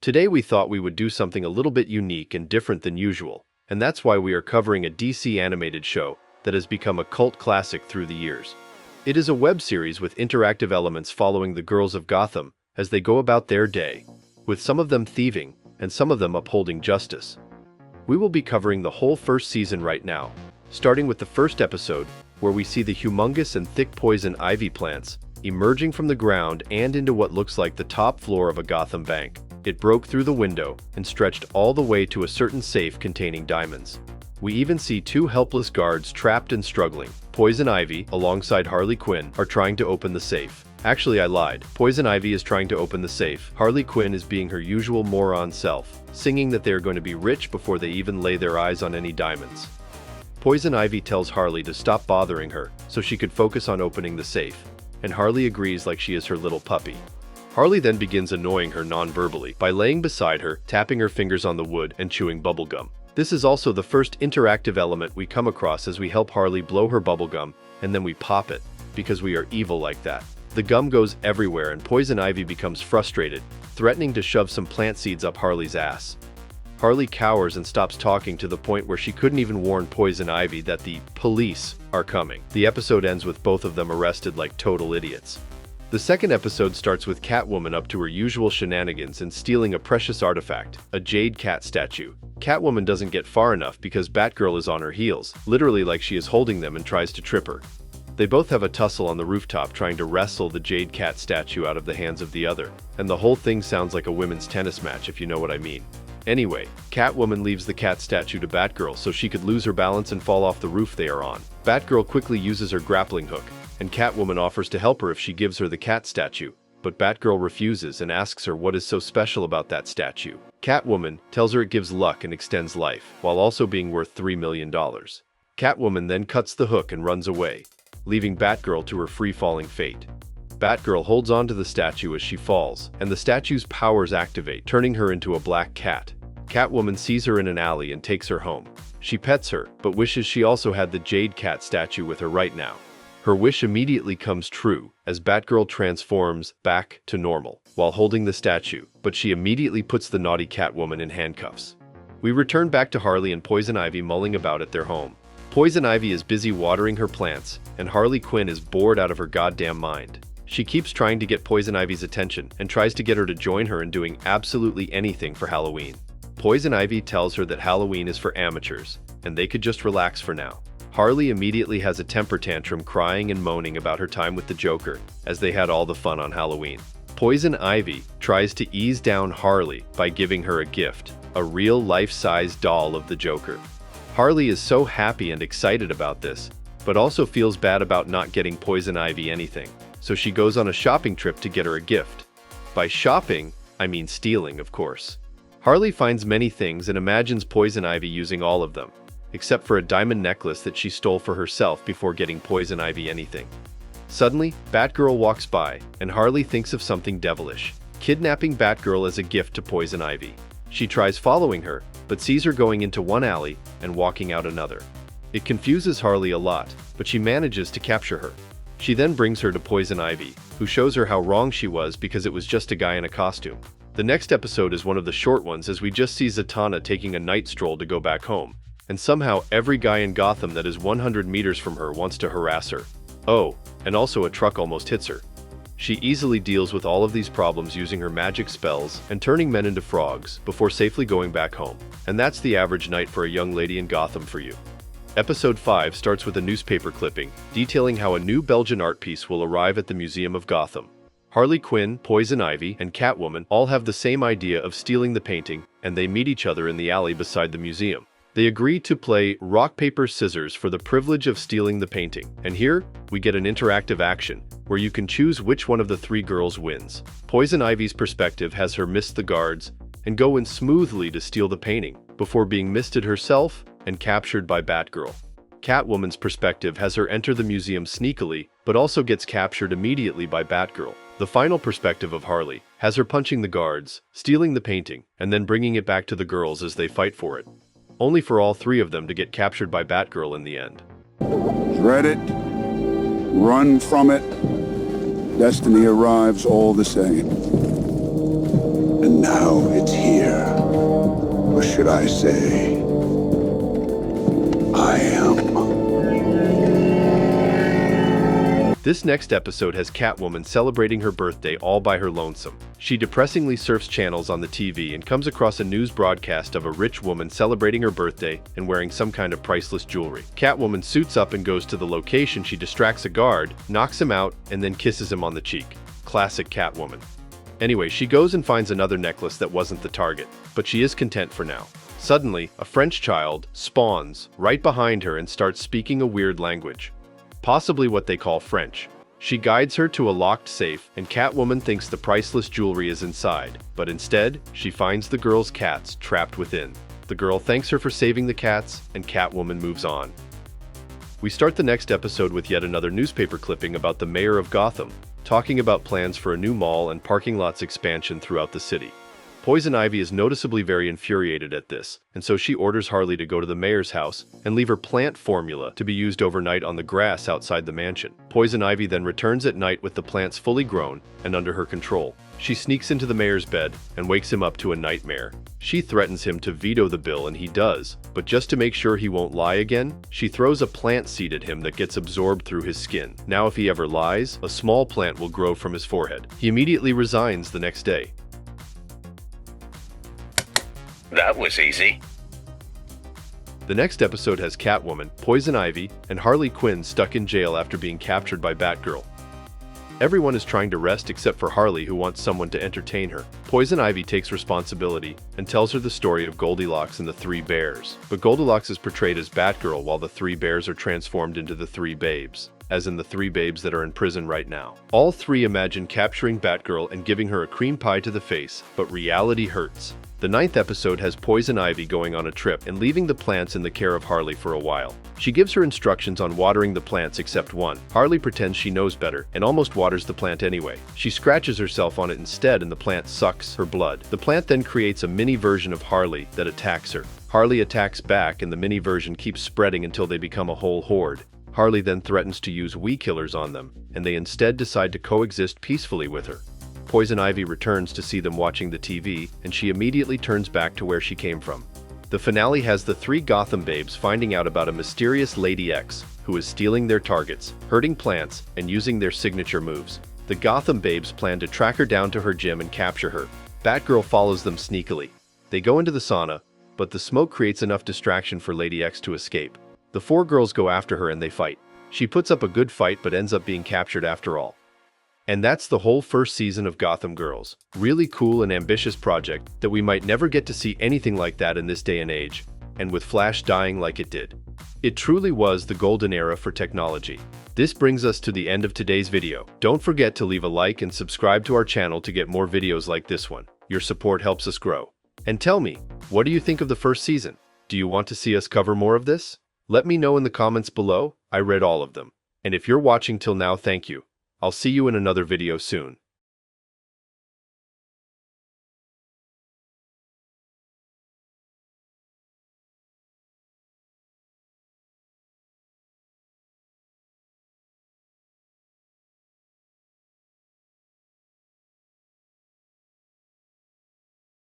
Today we thought we would do something a little bit unique and different than usual, and that's why we are covering a DC animated show that has become a cult classic through the years. It is a web series with interactive elements following the Girls of Gotham as they go about their day, with some of them thieving and some of them upholding justice. We will be covering the whole first season right now, starting with the first episode where we see the humongous and thick poison ivy plants emerging from the ground and into what looks like the top floor of a Gotham bank. It broke through the window and stretched all the way to a certain safe containing diamonds. We even see two helpless guards trapped and struggling. Poison Ivy, alongside Harley Quinn, are trying to open the safe. Actually, I lied. Poison Ivy is trying to open the safe. Harley Quinn is being her usual moron self, singing that they are going to be rich before they even lay their eyes on any diamonds. Poison Ivy tells Harley to stop bothering her so she could focus on opening the safe, and Harley agrees like she is her little puppy. Harley then begins annoying her non-verbally by laying beside her, tapping her fingers on the wood, and chewing bubblegum. This is also the first interactive element we come across as we help Harley blow her bubblegum, and then we pop it, because we are evil like that. The gum goes everywhere and Poison Ivy becomes frustrated, threatening to shove some plant seeds up Harley's ass. Harley cowers and stops talking to the point where she couldn't even warn Poison Ivy that the police are coming. The episode ends with both of them arrested like total idiots. The second episode starts with Catwoman up to her usual shenanigans and stealing a precious artifact, a jade cat statue. Catwoman doesn't get far enough because Batgirl is on her heels, literally like she is holding them and tries to trip her. They both have a tussle on the rooftop trying to wrestle the jade cat statue out of the hands of the other, and the whole thing sounds like a women's tennis match if you know what I mean. Anyway, Catwoman leaves the cat statue to Batgirl so she could lose her balance and fall off the roof they are on. Batgirl quickly uses her grappling hook, and Catwoman offers to help her if she gives her the cat statue, but Batgirl refuses and asks her what is so special about that statue. Catwoman tells her it gives luck and extends life, while also being worth $3 million. Catwoman then cuts the hook and runs away, leaving Batgirl to her free-falling fate. Batgirl holds onto the statue as she falls, and the statue's powers activate, turning her into a black cat. Catwoman sees her in an alley and takes her home. She pets her, but wishes she also had the jade cat statue with her right now. Her wish immediately comes true, as Batgirl transforms back to normal, while holding the statue, but she immediately puts the naughty Catwoman in handcuffs. We return back to Harley and Poison Ivy mulling about at their home. Poison Ivy is busy watering her plants, and Harley Quinn is bored out of her goddamn mind. She keeps trying to get Poison Ivy's attention and tries to get her to join her in doing absolutely anything for Halloween. Poison Ivy tells her that Halloween is for amateurs, and they could just relax for now. Harley immediately has a temper tantrum crying and moaning about her time with the Joker, as they had all the fun on Halloween. Poison Ivy tries to ease down Harley by giving her a gift, a real life-size doll of the Joker. Harley is so happy and excited about this, but also feels bad about not getting Poison Ivy anything. So she goes on a shopping trip to get her a gift. By shopping, I mean stealing, of course. Harley finds many things and imagines Poison Ivy using all of them, except for a diamond necklace that she stole for herself before getting Poison Ivy anything. Suddenly, Batgirl walks by, and Harley thinks of something devilish, kidnapping Batgirl as a gift to Poison Ivy. She tries following her, but sees her going into one alley and walking out another. It confuses Harley a lot, but she manages to capture her. She then brings her to Poison Ivy, who shows her how wrong she was because it was just a guy in a costume. The next episode is one of the short ones as we just see Zatanna taking a night stroll to go back home, and somehow every guy in Gotham that is 100 meters from her wants to harass her. Oh, and also a truck almost hits her. She easily deals with all of these problems using her magic spells and turning men into frogs before safely going back home. And that's the average night for a young lady in Gotham for you. Episode 5 starts with a newspaper clipping detailing how a new Belgian art piece will arrive at the Museum of Gotham. Harley Quinn, Poison Ivy, and Catwoman all have the same idea of stealing the painting, and they meet each other in the alley beside the museum. They agree to play rock, paper, scissors for the privilege of stealing the painting, and here we get an interactive action where you can choose which one of the three girls wins. Poison Ivy's perspective has her miss the guards and go in smoothly to steal the painting before being misted herself and captured by Batgirl. Catwoman's perspective has her enter the museum sneakily, but also gets captured immediately by Batgirl. The final perspective of Harley has her punching the guards, stealing the painting, and then bringing it back to the girls as they fight for it, only for all three of them to get captured by Batgirl in the end. Dread it, run from it, destiny arrives all the same. And Now it's here. Or should I say, I am. This next episode has Catwoman celebrating her birthday all by her lonesome. She depressingly surfs channels on the TV and comes across a news broadcast of a rich woman celebrating her birthday and wearing some kind of priceless jewelry. Catwoman suits up and goes to the location. She distracts a guard, knocks him out, and then kisses him on the cheek. Classic Catwoman. Anyway, she goes and finds another necklace that wasn't the target, but she is content for now. Suddenly, a French child spawns right behind her and starts speaking a weird language. Possibly what they call French. She guides her to a locked safe, and Catwoman thinks the priceless jewelry is inside, but instead, she finds the girl's cats trapped within. The girl thanks her for saving the cats, and Catwoman moves on. We start the next episode with yet another newspaper clipping about the mayor of Gotham, talking about plans for a new mall and parking lots expansion throughout the city. Poison Ivy is noticeably very infuriated at this, and so she orders Harley to go to the mayor's house and leave her plant formula to be used overnight on the grass outside the mansion. Poison Ivy then returns at night with the plants fully grown and under her control. She sneaks into the mayor's bed and wakes him up to a nightmare. She threatens him to veto the bill, and he does, but just to make sure he won't lie again, she throws a plant seed at him that gets absorbed through his skin. Now if he ever lies, a small plant will grow from his forehead. He immediately resigns the next day. That was easy. The next episode has Catwoman, Poison Ivy, and Harley Quinn stuck in jail after being captured by Batgirl. Everyone is trying to rest except for Harley, who wants someone to entertain her. Poison Ivy takes responsibility and tells her the story of Goldilocks and the Three Bears. But Goldilocks is portrayed as Batgirl while the Three Bears are transformed into the Three Babes, as in the three babes that are in prison right now. All three imagine capturing Batgirl and giving her a cream pie to the face, but reality hurts. The 9th episode has Poison Ivy going on a trip and leaving the plants in the care of Harley for a while. She gives her instructions on watering the plants except one. Harley pretends she knows better and almost waters the plant anyway. She scratches herself on it instead and the plant sucks her blood. The plant then creates a mini version of Harley that attacks her. Harley attacks back and the mini version keeps spreading until they become a whole horde. Harley then threatens to use weed killers on them, and they instead decide to coexist peacefully with her. Poison Ivy returns to see them watching the TV, and she immediately turns back to where she came from. The finale has the three Gotham babes finding out about a mysterious Lady X, who is stealing their targets, hurting plants, and using their signature moves. The Gotham babes plan to track her down to her gym and capture her. Batgirl follows them sneakily. They go into the sauna, but the smoke creates enough distraction for Lady X to escape. The four girls go after her and they fight. She puts up a good fight but ends up being captured after all. And that's the whole first season of Gotham Girls. Really cool and ambitious project that we might never get to see anything like that in this day and age, and with Flash dying like it did. It truly was the golden era for technology. This brings us to the end of today's video. Don't forget to leave a like and subscribe to our channel to get more videos like this one. Your support helps us grow. And tell me, what do you think of the first season? Do you want to see us cover more of this? Let me know in the comments below. I read all of them. And if you're watching till now, thank you. I'll see you in another video soon.